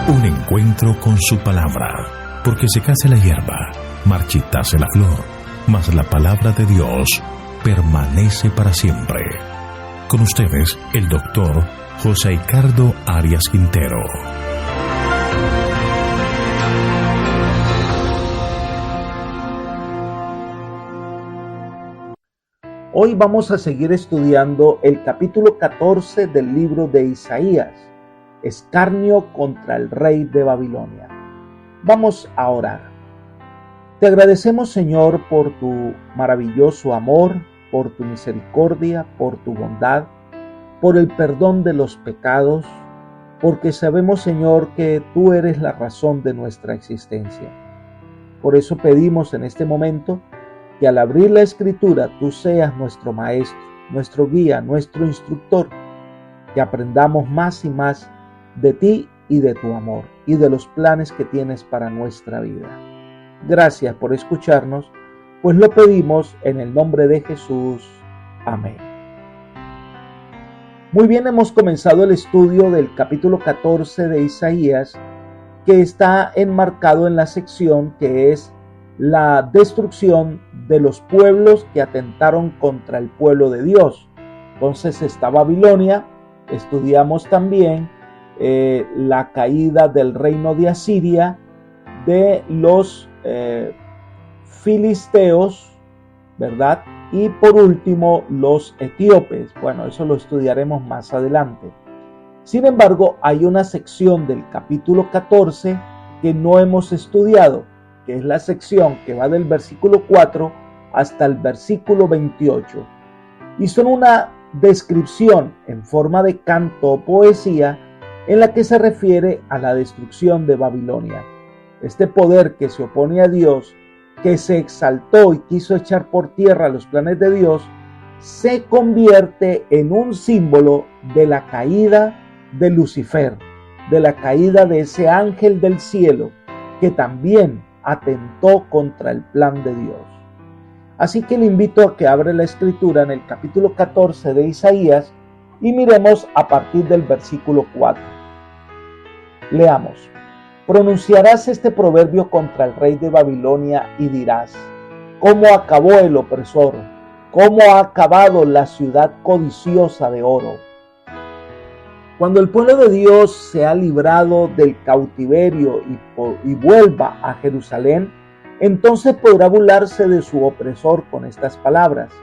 Un encuentro con su palabra, porque secase la hierba, marchitase la flor, mas la palabra de Dios permanece para siempre. Con ustedes, el doctor José Ricardo Arias Quintero. Hoy vamos a seguir estudiando el capítulo 14 del libro de Isaías, escarnio contra el rey de Babilonia. Vamos a orar. Te agradecemos, Señor, por tu maravilloso amor, por tu misericordia, por tu bondad, por el perdón de los pecados, porque sabemos, Señor, que tú eres la razón de nuestra existencia. Por eso pedimos en este momento que al abrir la Escritura tú seas nuestro maestro, nuestro guía, nuestro instructor, que aprendamos más y más de ti y de tu amor y de los planes que tienes para nuestra vida. Gracias por escucharnos, pues lo pedimos en el nombre de Jesús. Amén. Muy bien, hemos comenzado el estudio del capítulo 14 de Isaías, que está enmarcado en la sección que es la destrucción de los pueblos que atentaron contra el pueblo de Dios. Entonces está Babilonia, estudiamos también la caída del reino de Asiria, de los filisteos, ¿verdad? Y por último los etíopes. Bueno, eso lo estudiaremos más adelante. Sin embargo, hay una sección del capítulo 14 que no hemos estudiado, que es la sección que va del versículo 4 hasta el versículo 28. Y son una descripción en forma de canto o poesía en la que se refiere a la destrucción de Babilonia. Este poder que se opone a Dios, que se exaltó y quiso echar por tierra los planes de Dios, se convierte en un símbolo de la caída de Lucifer, de la caída de ese ángel del cielo que también atentó contra el plan de Dios. Así que le invito a que abra la Escritura en el capítulo 14 de Isaías y miremos a partir del versículo 4. Leamos. Pronunciarás este proverbio contra el rey de Babilonia y dirás: ¿cómo acabó el opresor? ¿Cómo ha acabado la ciudad codiciosa de oro? Cuando el pueblo de Dios se ha librado del cautiverio y vuelva a Jerusalén, entonces podrá burlarse de su opresor con estas palabras.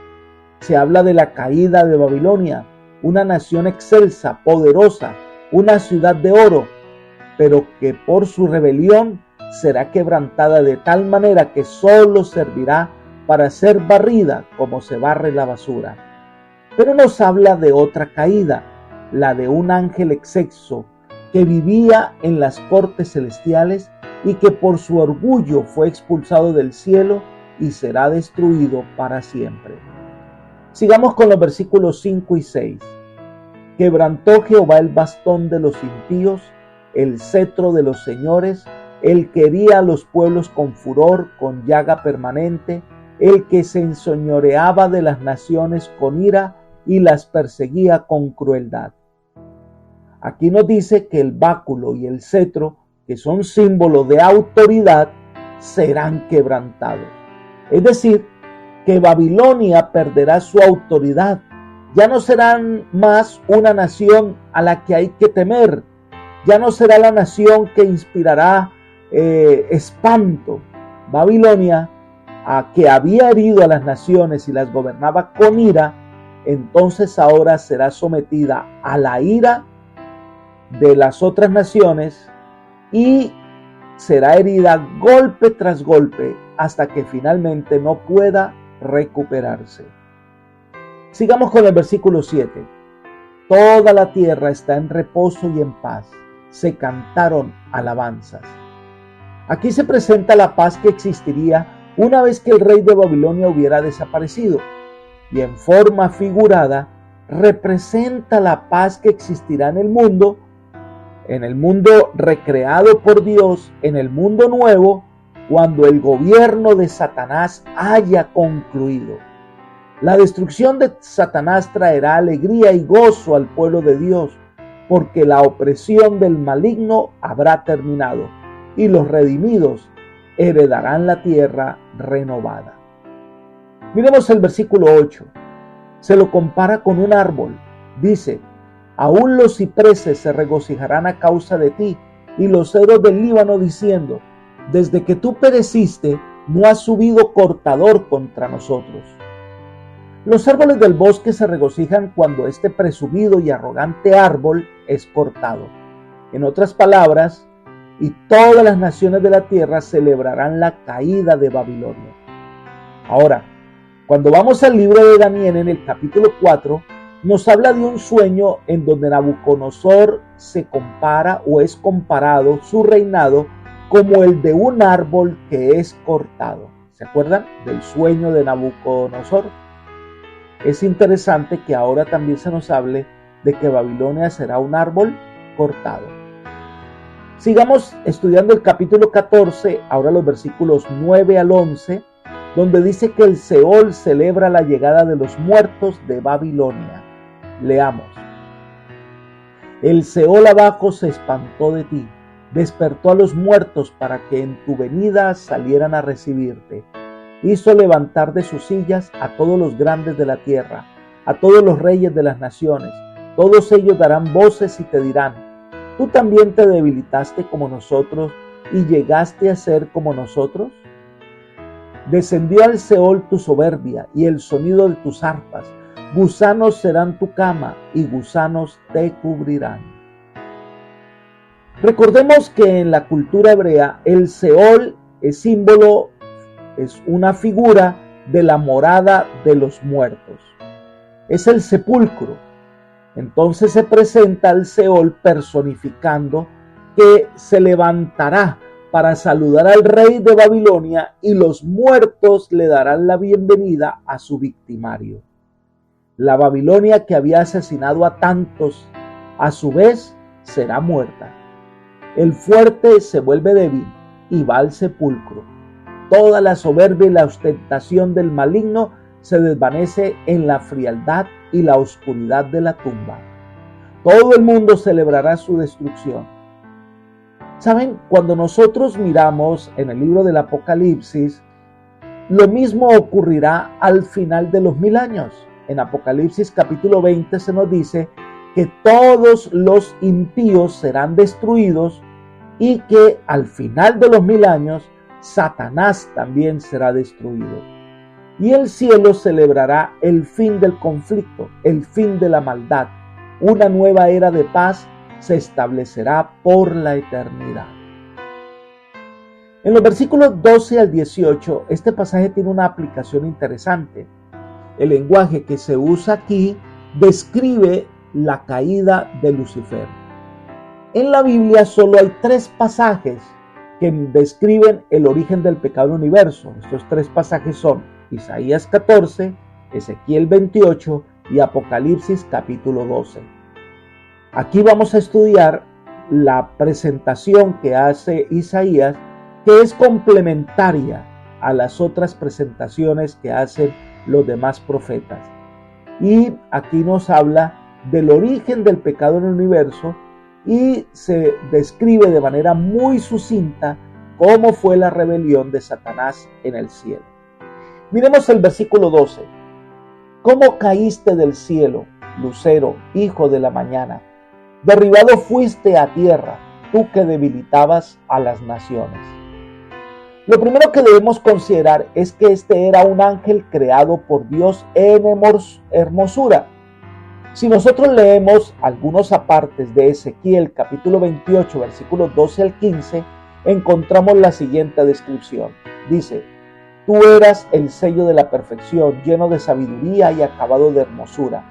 Se habla de la caída de Babilonia, una nación excelsa, poderosa, una ciudad de oro, pero que por su rebelión será quebrantada de tal manera que solo servirá para ser barrida como se barre la basura. Pero nos habla de otra caída, la de un ángel excelso que vivía en las cortes celestiales y que por su orgullo fue expulsado del cielo y será destruido para siempre. Sigamos con los versículos 5 y 6. Quebrantó Jehová el bastón de los impíos, el cetro de los señores, el que hería a los pueblos con furor, con llaga permanente, el que se enseñoreaba de las naciones con ira y las perseguía con crueldad. Aquí nos dice que el báculo y el cetro, que son símbolos de autoridad, serán quebrantados. Es decir, que Babilonia perderá su autoridad. Ya no serán más una nación a la que hay que temer. Ya no será la nación que inspirará espanto. Babilonia, que había herido a las naciones y las gobernaba con ira, entonces ahora será sometida a la ira de las otras naciones y será herida golpe tras golpe hasta que finalmente no pueda recuperarse. Sigamos con el versículo 7. Toda la tierra está en reposo y en paz. Se cantaron alabanzas. Aquí se presenta la paz que existiría una vez que el rey de Babilonia hubiera desaparecido, y en forma figurada representa la paz que existirá en el mundo recreado por Dios, en el mundo nuevo, cuando el gobierno de Satanás haya concluido. La destrucción de Satanás traerá alegría y gozo al pueblo de Dios, porque la opresión del maligno habrá terminado, y los redimidos heredarán la tierra renovada. Miremos el versículo 8. Se lo compara con un árbol. Dice: aún los cipreses se regocijarán a causa de ti, y los cedros del Líbano diciendo: desde que tú pereciste, no ha subido cortador contra nosotros. Los árboles del bosque se regocijan cuando este presumido y arrogante árbol es cortado. En otras palabras, y todas las naciones de la tierra celebrarán la caída de Babilonia. Ahora, cuando vamos al libro de Daniel en el capítulo 4, nos habla de un sueño en donde Nabucodonosor se compara o es comparado su reinado como el de un árbol que es cortado. ¿Se acuerdan del sueño de Nabucodonosor? Es interesante que ahora también se nos hable de que Babilonia será un árbol cortado. Sigamos estudiando el capítulo 14, ahora los versículos 9 al 11, donde dice que el Seol celebra la llegada de los muertos de Babilonia. Leamos. El Seol abajo se espantó de ti, despertó a los muertos para que en tu venida salieran a recibirte. Hizo levantar de sus sillas a todos los grandes de la tierra, a todos los reyes de las naciones. Todos ellos darán voces y te dirán: ¿tú también te debilitaste como nosotros y llegaste a ser como nosotros? Descendió al Seol tu soberbia y el sonido de tus arpas. Gusanos serán tu cama y gusanos te cubrirán. Recordemos que en la cultura hebrea el Seol es símbolo, es una figura de la morada de los muertos. Es el sepulcro. Entonces se presenta al Seol personificando que se levantará para saludar al rey de Babilonia y los muertos le darán la bienvenida a su victimario. La Babilonia que había asesinado a tantos, a su vez, será muerta. El fuerte se vuelve débil y va al sepulcro. Toda la soberbia y la ostentación del maligno se desvanece en la frialdad y la oscuridad de la tumba. Todo el mundo celebrará su destrucción. ¿Saben? Cuando nosotros miramos en el libro del Apocalipsis, lo mismo ocurrirá al final de los 1000 años. En Apocalipsis capítulo 20 se nos dice que todos los impíos serán destruidos y que al final de los 1000 años Satanás también será destruido. Y el cielo celebrará el fin del conflicto, el fin de la maldad. Una nueva era de paz se establecerá por la eternidad. En los versículos 12 al 18, este pasaje tiene una aplicación interesante. El lenguaje que se usa aquí describe la caída de Lucifer. En la Biblia solo hay 3 pasajes que describen el origen del pecado en el universo. Estos 3 pasajes son Isaías 14, Ezequiel 28 y Apocalipsis capítulo 12. Aquí vamos a estudiar la presentación que hace Isaías, que es complementaria a las otras presentaciones que hacen los demás profetas. Y aquí nos habla del origen del pecado en el universo y se describe de manera muy sucinta cómo fue la rebelión de Satanás en el cielo. Miremos el versículo 12. ¿Cómo caíste del cielo, lucero, hijo de la mañana? Derribado fuiste a tierra, tú que debilitabas a las naciones. Lo primero que debemos considerar es que este era un ángel creado por Dios en hermosura. Si nosotros leemos algunos apartes de Ezequiel capítulo 28, versículos 12 al 15, encontramos la siguiente descripción. Dice: tú eras el sello de la perfección, lleno de sabiduría y acabado de hermosura.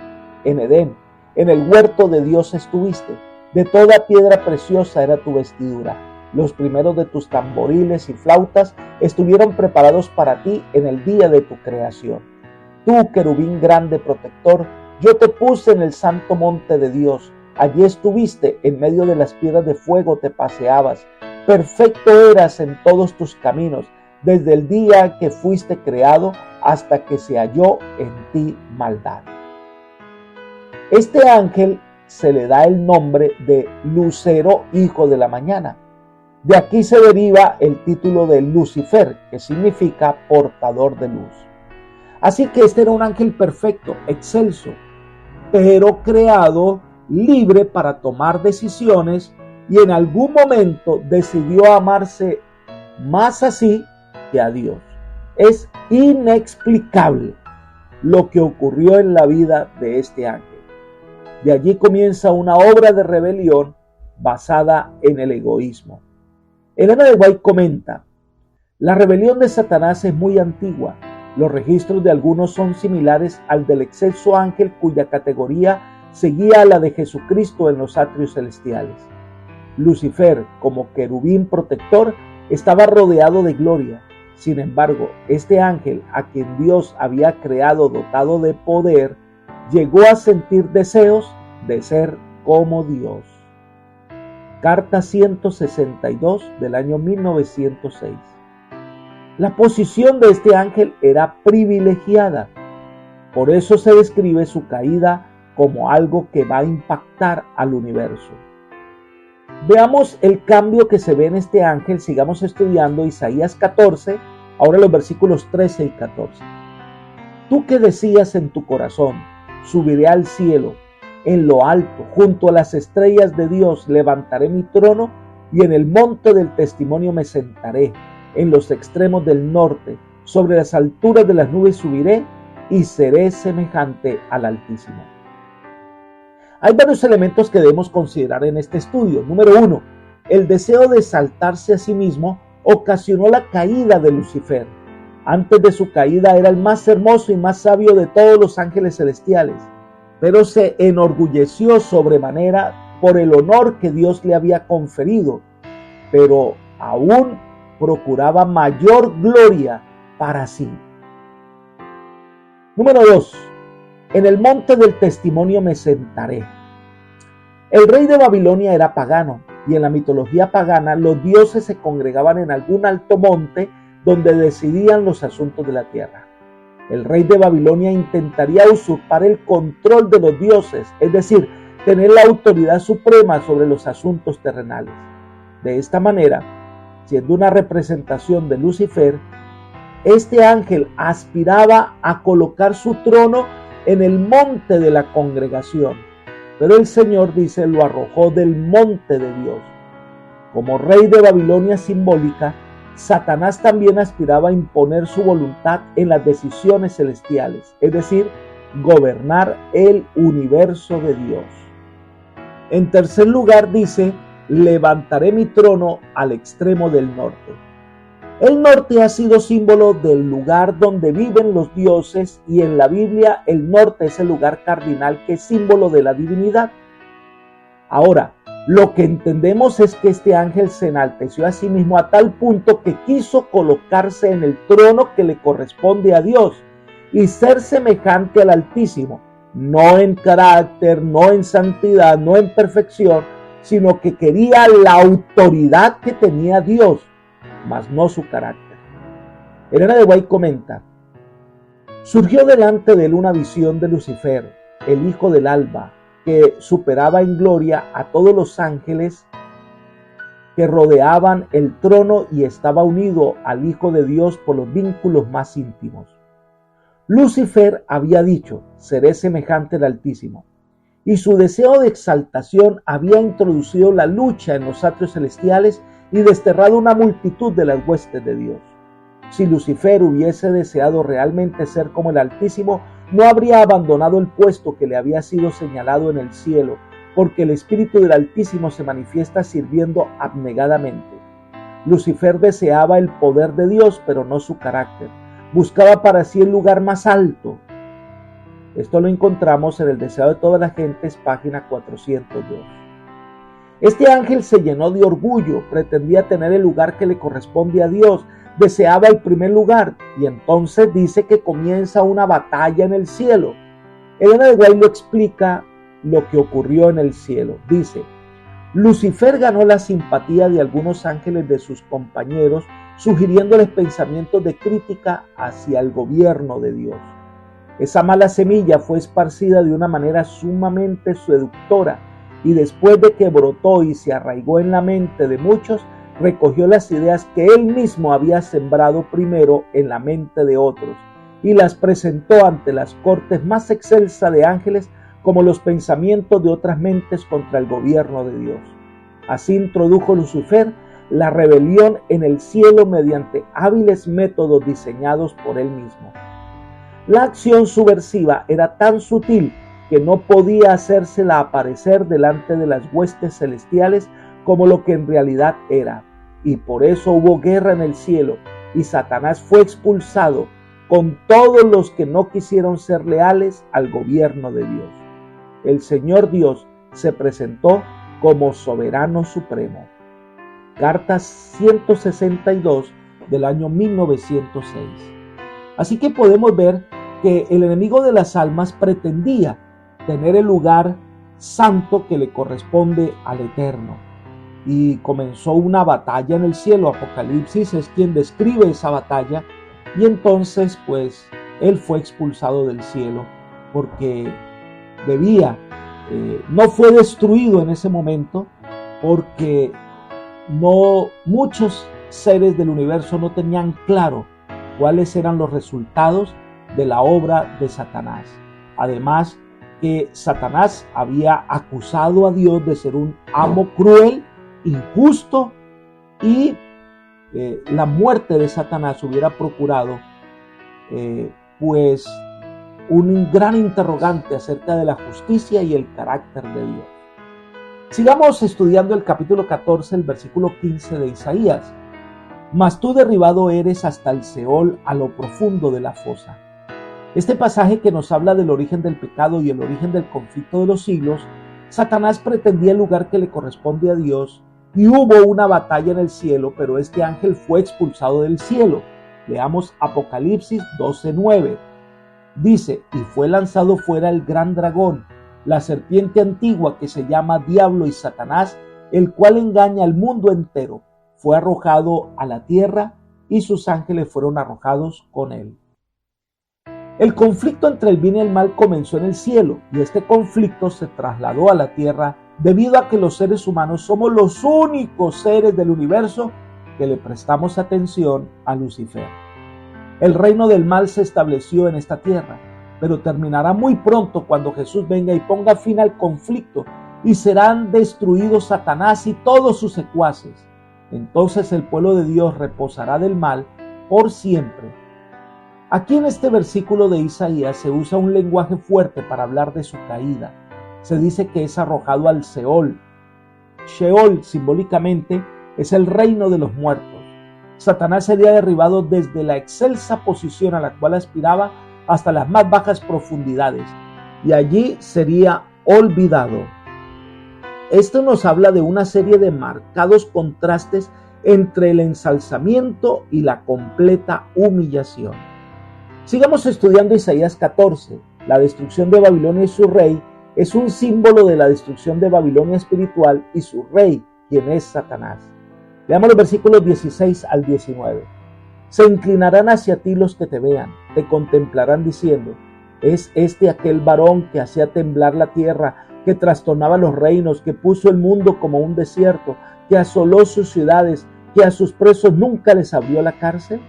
En Edén, en el huerto de Dios estuviste. De toda piedra preciosa era tu vestidura. Los primeros de tus tamboriles y flautas estuvieron preparados para ti en el día de tu creación. Tú, querubín grande protector, yo te puse en el santo monte de Dios. Allí estuviste, en medio de las piedras de fuego te paseabas. Perfecto eras en todos tus caminos, desde el día que fuiste creado hasta que se halló en ti maldad. Este ángel se le da el nombre de Lucero, hijo de la mañana. De aquí se deriva el título de Lucifer, que significa portador de luz. Así que este era un ángel perfecto, excelso, pero creado libre para tomar decisiones, y en algún momento decidió amarse más a sí que a Dios. Es inexplicable lo que ocurrió en la vida de este ángel. De allí comienza una obra de rebelión basada en el egoísmo. Elena de White comenta: la rebelión de Satanás es muy antigua. Los registros de algunos son similares al del excelso ángel cuya categoría seguía a la de Jesucristo en los atrios celestiales. Lucifer, como querubín protector, estaba rodeado de gloria. Sin embargo, este ángel, a quien Dios había creado dotado de poder, llegó a sentir deseos de ser como Dios. Carta 162 del año 1906. La posición de este ángel era privilegiada. Por eso se describe su caída como algo que va a impactar al universo. Veamos el cambio que se ve en este ángel. Sigamos estudiando Isaías 14, ahora los versículos 13 y 14. Tú que decías en tu corazón: subiré al cielo, en lo alto, junto a las estrellas de Dios, levantaré mi trono, y en el monte del testimonio me sentaré, en los extremos del norte, sobre las alturas de las nubes subiré, y seré semejante al Altísimo. Hay varios elementos que debemos considerar en este estudio. Número 1, el deseo de exaltarse a sí mismo ocasionó la caída de Lucifer. Antes de su caída era el más hermoso y más sabio de todos los ángeles celestiales, pero se enorgulleció sobremanera por el honor que Dios le había conferido, pero aún procuraba mayor gloria para sí. Número 2, en el monte del testimonio me sentaré. El rey de Babilonia era pagano, y en la mitología pagana los dioses se congregaban en algún alto monte donde decidían los asuntos de la tierra. El rey de Babilonia intentaría usurpar el control de los dioses, es decir, tener la autoridad suprema sobre los asuntos terrenales. De esta manera, siendo una representación de Lucifer, este ángel aspiraba a colocar su trono en el monte de la congregación, pero el Señor, dice, lo arrojó del monte de Dios. Como rey de Babilonia simbólica, Satanás también aspiraba a imponer su voluntad en las decisiones celestiales, es decir, gobernar el universo de Dios. En tercer lugar dice: levantaré mi trono al extremo del norte. El norte ha sido símbolo del lugar donde viven los dioses, y en la Biblia el norte es el lugar cardinal que es símbolo de la divinidad. Ahora, lo que entendemos es que este ángel se enalteció a sí mismo a tal punto que quiso colocarse en el trono que le corresponde a Dios y ser semejante al Altísimo, no en carácter, no en santidad, no en perfección, sino que quería la autoridad que tenía Dios, mas no su carácter. Elena de White comenta: surgió delante de él una visión de Lucifer, el hijo del alba, que superaba en gloria a todos los ángeles que rodeaban el trono y estaba unido al Hijo de Dios por los vínculos más íntimos. Lucifer había dicho: seré semejante al Altísimo, y su deseo de exaltación había introducido la lucha en los atrios celestiales y desterrado una multitud de las huestes de Dios. Si Lucifer hubiese deseado realmente ser como el Altísimo, no habría abandonado el puesto que le había sido señalado en el cielo, porque el Espíritu del Altísimo se manifiesta sirviendo abnegadamente. Lucifer deseaba el poder de Dios, pero no su carácter. Buscaba para sí el lugar más alto. Esto lo encontramos en El deseo de todas las gentes, página 402. Este ángel se llenó de orgullo, pretendía tener el lugar que le corresponde a Dios, deseaba el primer lugar, y entonces dice que comienza una batalla en el cielo. Elena de White lo explica lo que ocurrió en el cielo. Dice: Lucifer ganó la simpatía de algunos ángeles de sus compañeros, sugiriéndoles pensamientos de crítica hacia el gobierno de Dios. Esa mala semilla fue esparcida de una manera sumamente seductora y después de que brotó y se arraigó en la mente de muchos, recogió las ideas que él mismo había sembrado primero en la mente de otros y las presentó ante las cortes más excelsas de ángeles como los pensamientos de otras mentes contra el gobierno de Dios. Así introdujo Lucifer la rebelión en el cielo mediante hábiles métodos diseñados por él mismo. La acción subversiva era tan sutil que no podía hacérsela aparecer delante de las huestes celestiales como lo que en realidad era, y por eso hubo guerra en el cielo, y Satanás fue expulsado con todos los que no quisieron ser leales al gobierno de Dios. El Señor Dios se presentó como soberano supremo. Carta 162 del año 1906. Así que podemos ver que el enemigo de las almas pretendía tener el lugar santo que le corresponde al Eterno. Y comenzó una batalla en el cielo. Apocalipsis es quien describe esa batalla. Y entonces, pues, él fue expulsado del cielo porque no fue destruido en ese momento porque muchos seres del universo no tenían claro cuáles eran los resultados de la obra de Satanás. Además, que Satanás había acusado a Dios de ser un amo cruel, injusto, y la muerte de Satanás hubiera procurado pues un gran interrogante acerca de la justicia y el carácter de Dios. Sigamos estudiando el capítulo 14, el versículo 15 de Isaías. Mas tú derribado eres hasta el Seol, a lo profundo de la fosa. Este pasaje que nos habla del origen del pecado y el origen del conflicto de los siglos, Satanás pretendía el lugar que le corresponde a Dios y hubo una batalla en el cielo, pero este ángel fue expulsado del cielo. Leamos Apocalipsis 12:9. Dice, y fue lanzado fuera el gran dragón, la serpiente antigua que se llama Diablo y Satanás, el cual engaña al mundo entero. Fue arrojado a la tierra y sus ángeles fueron arrojados con él. El conflicto entre el bien y el mal comenzó en el cielo y este conflicto se trasladó a la tierra debido a que los seres humanos somos los únicos seres del universo que le prestamos atención a Lucifer. El reino del mal se estableció en esta tierra, pero terminará muy pronto cuando Jesús venga y ponga fin al conflicto y serán destruidos Satanás y todos sus secuaces. Entonces el pueblo de Dios reposará del mal por siempre. Aquí en este versículo de Isaías se usa un lenguaje fuerte para hablar de su caída. Se dice que es arrojado al Seol. Sheol simbólicamente es el reino de los muertos. Satanás sería derribado desde la excelsa posición a la cual aspiraba hasta las más bajas profundidades y allí sería olvidado. Esto nos habla de una serie de marcados contrastes entre el ensalzamiento y la completa humillación. Sigamos estudiando Isaías 14. La destrucción de Babilonia y su rey es un símbolo de la destrucción de Babilonia espiritual y su rey, quien es Satanás. Leamos los versículos 16 al 19. Se inclinarán hacia ti los que te vean, te contemplarán diciendo, ¿es este aquel varón que hacía temblar la tierra, que trastornaba los reinos, que puso el mundo como un desierto, que asoló sus ciudades, que a sus presos nunca les abrió la cárcel?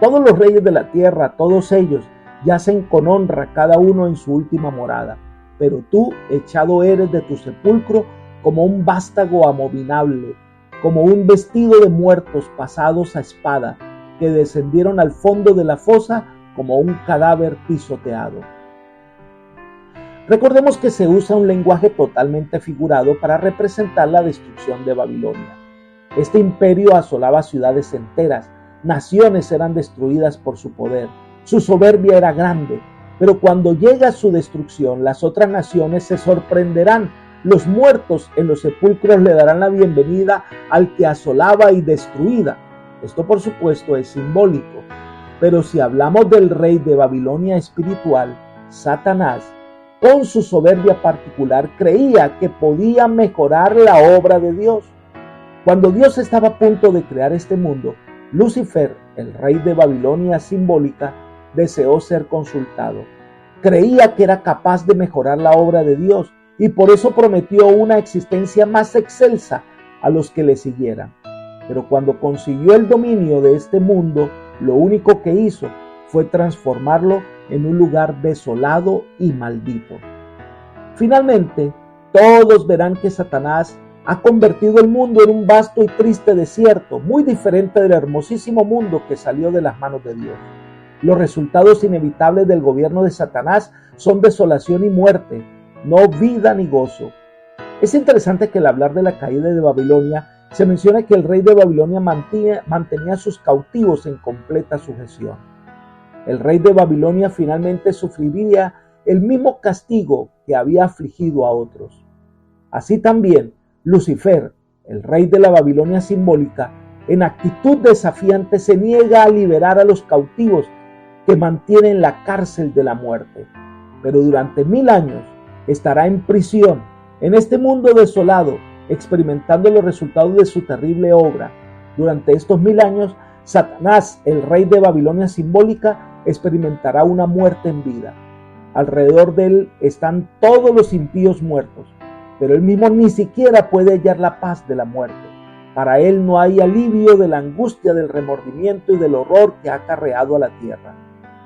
Todos los reyes de la tierra, todos ellos, yacen con honra cada uno en su última morada. Pero tú, echado eres de tu sepulcro como un vástago abominable, como un vestido de muertos pasados a espada, que descendieron al fondo de la fosa como un cadáver pisoteado. Recordemos que se usa un lenguaje totalmente figurado para representar la destrucción de Babilonia. Este imperio asolaba ciudades enteras, naciones eran destruidas por su poder, su soberbia era grande, pero cuando llega su destrucción, las otras naciones se sorprenderán. Los muertos en los sepulcros le darán la bienvenida al que asolaba y destruía. Esto, por supuesto, es simbólico. Pero si hablamos del rey de Babilonia espiritual, Satanás, con su soberbia particular, creía que podía mejorar la obra de Dios. Cuando Dios estaba a punto de crear este mundo, Lucifer, el rey de Babilonia simbólica, deseó ser consultado. creía que era capaz de mejorar la obra de Dios y por eso prometió una existencia más excelsa a los que le siguieran. Pero cuando consiguió el dominio de este mundo, lo único que hizo fue transformarlo en un lugar desolado y maldito. Finalmente, todos verán que Satanás ha convertido el mundo en un vasto y triste desierto, muy diferente del hermosísimo mundo que salió de las manos de Dios. Los resultados inevitables del gobierno de Satanás son desolación y muerte, no vida ni gozo. Es interesante que al hablar de la caída de Babilonia, se menciona que el rey de Babilonia mantenía a sus cautivos en completa sujeción. El rey de Babilonia finalmente sufriría el mismo castigo que había afligido a otros. Así también, Lucifer, el rey de la Babilonia simbólica, en actitud desafiante se niega a liberar a los cautivos que mantiene en la cárcel de la muerte. Pero durante 1000 años estará en prisión, en este mundo desolado, experimentando los resultados de su terrible obra. Durante estos 1000 años, Satanás, el rey de Babilonia simbólica, experimentará una muerte en vida. Alrededor de él están todos los impíos muertos, pero él mismo ni siquiera puede hallar la paz de la muerte. Para él no hay alivio de la angustia, del remordimiento y del horror que ha acarreado a la tierra.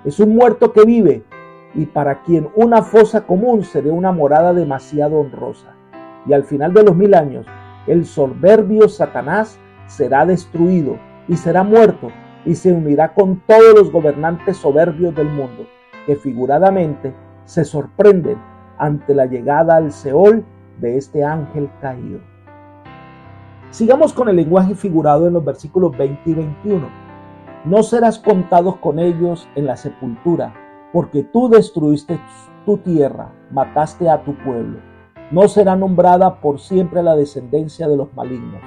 Es un muerto que vive y para quien una fosa común sería una morada demasiado honrosa. Y al final de los 1000 años, el soberbio Satanás será destruido y será muerto y se unirá con todos los gobernantes soberbios del mundo, que figuradamente se sorprenden ante la llegada al Seol de este ángel caído. Sigamos con el lenguaje figurado en los versículos 20 y 21. No serás contados con ellos en la sepultura, porque tú destruiste tu tierra, mataste a tu pueblo. No será nombrada por siempre la descendencia de los malignos.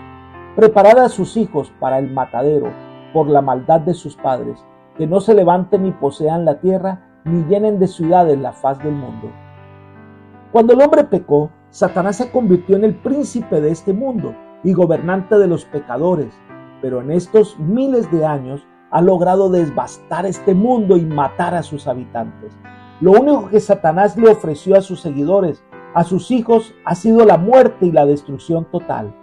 Preparad a sus hijos para el matadero, por la maldad de sus padres, que no se levanten ni posean la tierra, ni llenen de ciudades la faz del mundo. Cuando el hombre pecó, Satanás se convirtió en el príncipe de este mundo y gobernante de los pecadores, pero en estos miles de años ha logrado devastar este mundo y matar a sus habitantes. Lo único que Satanás le ofreció a sus seguidores, a sus hijos, ha sido la muerte y la destrucción total.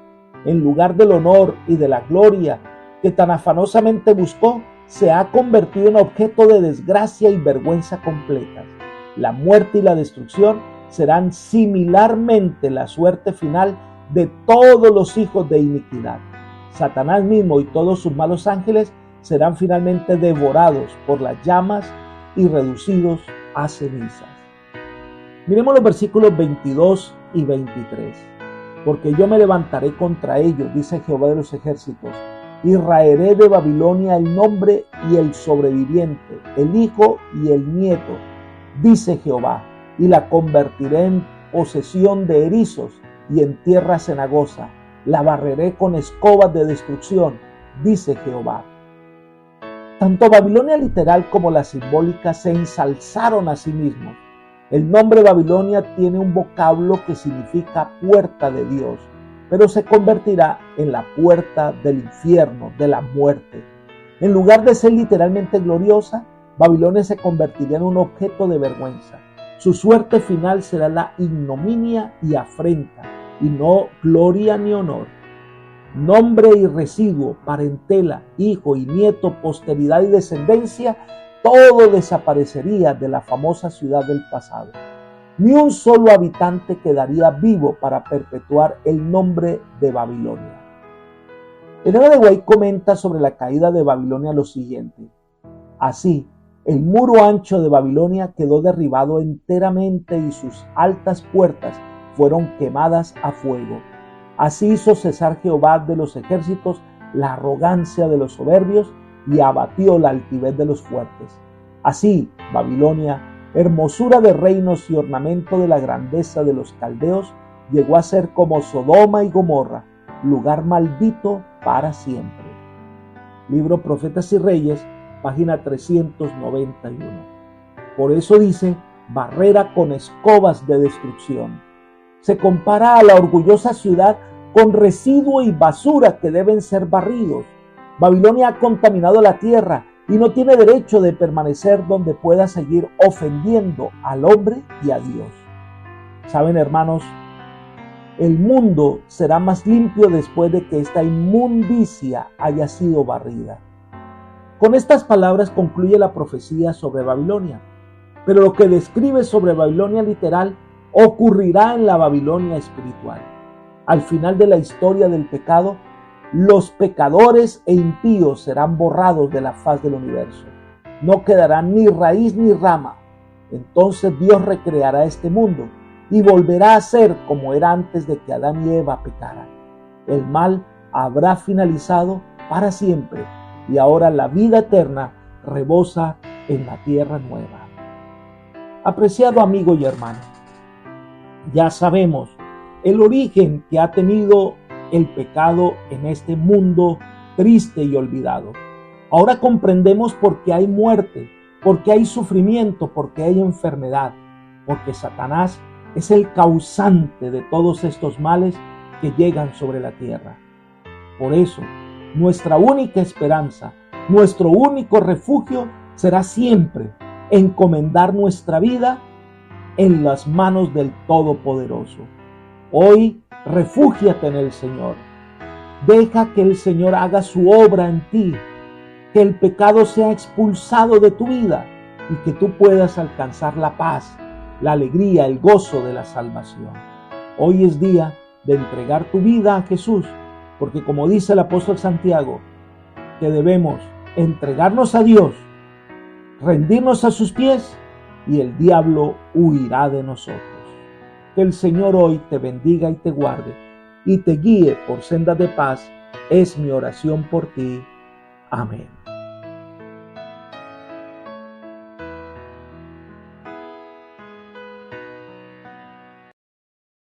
En lugar del honor y de la gloria que tan afanosamente buscó, se ha convertido en objeto de desgracia y vergüenza completas. La muerte y la destrucción serán similarmente la suerte final de todos los hijos de iniquidad. Satanás mismo y todos sus malos ángeles serán finalmente devorados por las llamas y reducidos a cenizas. Miremos los versículos 22 y 23. Porque yo me levantaré contra ellos, dice Jehová de los ejércitos, y raeré de Babilonia el nombre y el sobreviviente, el hijo y el nieto, dice Jehová, y la convertiré en posesión de erizos y en tierra cenagosa, la barreré con escobas de destrucción, dice Jehová. Tanto Babilonia literal como la simbólica se ensalzaron a sí mismos. El nombre Babilonia tiene un vocablo que significa puerta de Dios, pero se convertirá en la puerta del infierno, de la muerte. En lugar de ser literalmente gloriosa, Babilonia se convertirá en un objeto de vergüenza. Su suerte final será la ignominia y afrenta, y no gloria ni honor. Nombre y residuo, parentela, hijo y nieto, posteridad y descendencia, todo desaparecería de la famosa ciudad del pasado. Ni un solo habitante quedaría vivo para perpetuar el nombre de Babilonia. Elena de White comenta sobre la caída de Babilonia lo siguiente: así, el muro ancho de Babilonia quedó derribado enteramente y sus altas puertas fueron quemadas a fuego. Así hizo cesar Jehová de los ejércitos la arrogancia de los soberbios y abatió la altivez de los fuertes. Así, Babilonia, hermosura de reinos y ornamento de la grandeza de los caldeos, llegó a ser como Sodoma y Gomorra, lugar maldito para siempre. Libro Profetas y Reyes, página 391. Por eso dice, barrera con escobas de destrucción. Se compara a la orgullosa ciudad con residuo y basura que deben ser barridos. Babilonia ha contaminado la tierra y no tiene derecho de permanecer donde pueda seguir ofendiendo al hombre y a Dios. Saben, hermanos, el mundo será más limpio después de que esta inmundicia haya sido barrida. Con estas palabras concluye la profecía sobre Babilonia, pero lo que describe sobre Babilonia literal ocurrirá en la Babilonia espiritual. Al final de la historia del pecado, los pecadores e impíos serán borrados de la faz del universo. No quedará ni raíz ni rama. Entonces Dios recreará este mundo y volverá a ser como era antes de que Adán y Eva pecaran. El mal habrá finalizado para siempre y ahora la vida eterna rebosa en la tierra nueva. Apreciado amigo y hermano, ya sabemos el origen que ha tenido el pecado en este mundo triste y olvidado. Ahora comprendemos por qué hay muerte, por qué hay sufrimiento, por qué hay enfermedad, porque Satanás es el causante de todos estos males que llegan sobre la tierra. Por eso, nuestra única esperanza, nuestro único refugio será siempre encomendar nuestra vida en las manos del Todopoderoso. Hoy, refúgiate en el Señor. Deja que el Señor haga su obra en ti, que el pecado sea expulsado de tu vida y que tú puedas alcanzar la paz, la alegría, el gozo de la salvación. Hoy es día de entregar tu vida a Jesús, porque como dice el apóstol Santiago, que debemos entregarnos a Dios, rendirnos a sus pies y el diablo huirá de nosotros. Que el Señor hoy te bendiga y te guarde y te guíe por sendas de paz, es mi oración por ti. Amén.